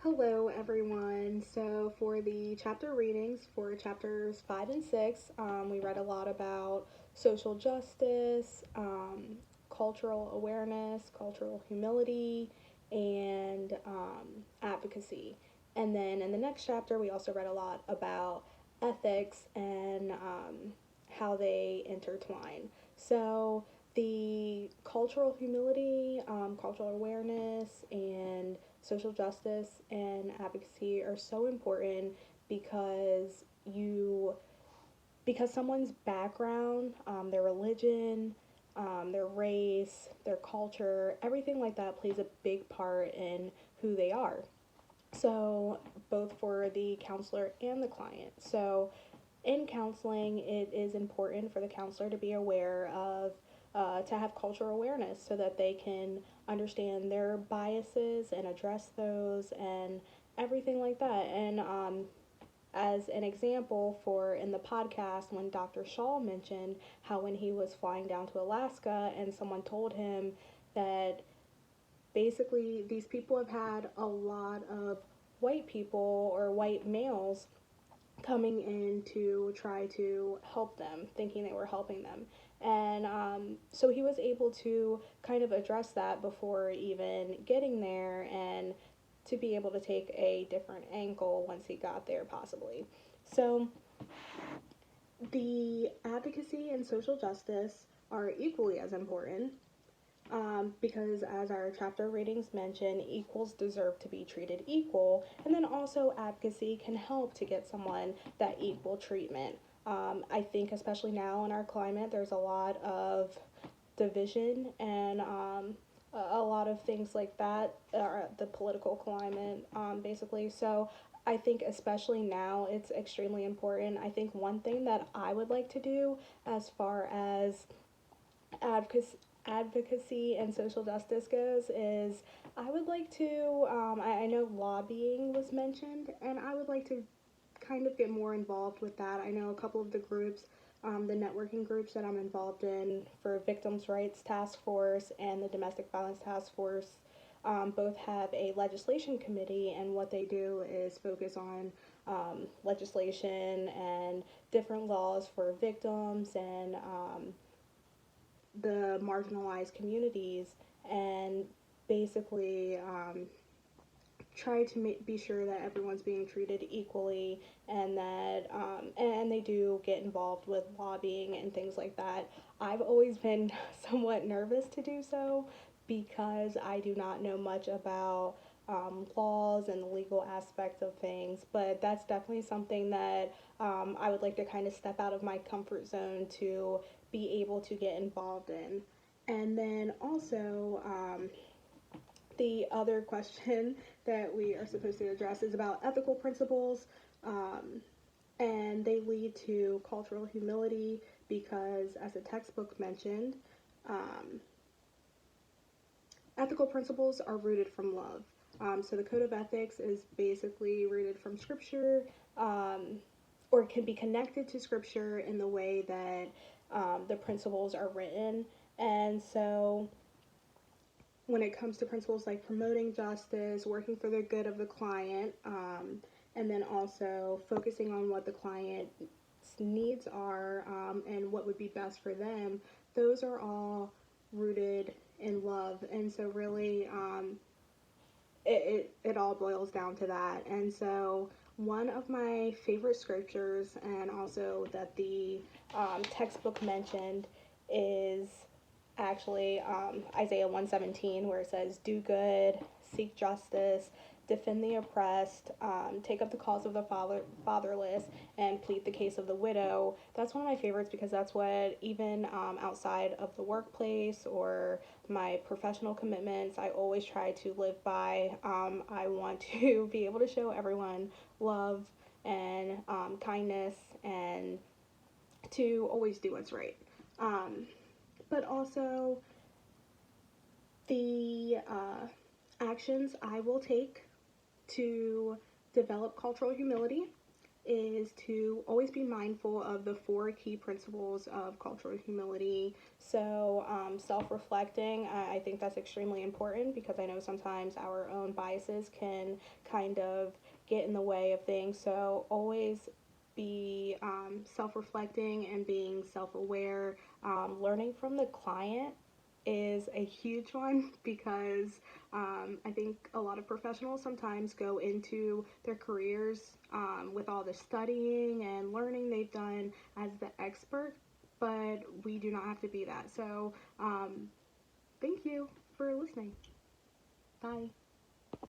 Hello, everyone. So, for the chapter readings for chapters 5 and 6, we read a lot about social justice, cultural awareness, cultural humility, and advocacy. And then in the next chapter, we also read a lot about ethics and how they intertwine. So, the cultural humility, cultural awareness, and social justice and advocacy are so important because you because someone's background, their religion, their race, their culture, everything like that plays a big part in who they are. So both for the counselor and the client. So in counseling, it is important for the counselor to be aware of, to have cultural awareness so that they can understand their biases and address those and everything like that. And as an example, for in the podcast, when Dr. Shaw mentioned how when he was flying down to Alaska and someone told him that basically these people have had a lot of white people or white males coming in to try to help them, thinking they were helping them. And so he was able to kind of address that before even getting there and to be able to take a different angle once he got there, possibly. So the advocacy and social justice are equally as important because, as our chapter ratings mention, equals deserve to be treated equal, and then also advocacy can help to get someone that equal treatment. I think, especially now in our climate, there's a lot of division and a lot of things like that, the political climate, basically. So, I think, especially now, it's extremely important. I think one thing that I would like to do as far as advocacy advocacy and social justice goes is I would like to I know lobbying was mentioned, and I would like to kind of get more involved with that. I know a couple of the groups, the networking groups that I'm involved in for Victims' Rights Task Force and the Domestic Violence Task Force, both have a legislation committee, and what they do is focus on legislation and different laws for victims and the marginalized communities, and basically try to be sure that everyone's being treated equally, and that and they do get involved with lobbying and things like that. I've always been somewhat nervous to do so because I do not know much about laws and the legal aspects of things, but that's definitely something that I would like to kind of step out of my comfort zone to be able to get involved in. And then also, the other question that we are supposed to address is about ethical principles, um, and they lead to cultural humility because, as the textbook mentioned, um, ethical principles are rooted from love. So the code of ethics is basically rooted from scripture, um, or can be connected to scripture in the way that the principles are written. And so when it comes to principles like promoting justice, working for the good of the client, and then also focusing on what the client's needs are, and what would be best for them, those are all rooted in love. And so, really, it all boils down to that. And so, one of my favorite scriptures, and also that the textbook mentioned, is actually Isaiah 117, where it says, "Do good, seek justice, defend the oppressed, take up the cause of the fatherless, and plead the case of the widow." That's one of my favorites because that's what, even outside of the workplace or my professional commitments, I always try to live by. I want to be able to show everyone love and kindness, and to always do what's right. Um, but also the actions I will take to develop cultural humility. is to always be mindful of the four key principles of cultural humility. So, self reflecting, I think that's extremely important because I know sometimes our own biases can kind of get in the way of things. So, always be self reflecting and being self aware. Learning from the client is a huge one because I think a lot of professionals sometimes go into their careers with all the studying and learning they've done as the expert, but we do not have to be that. So, thank you for listening. Bye.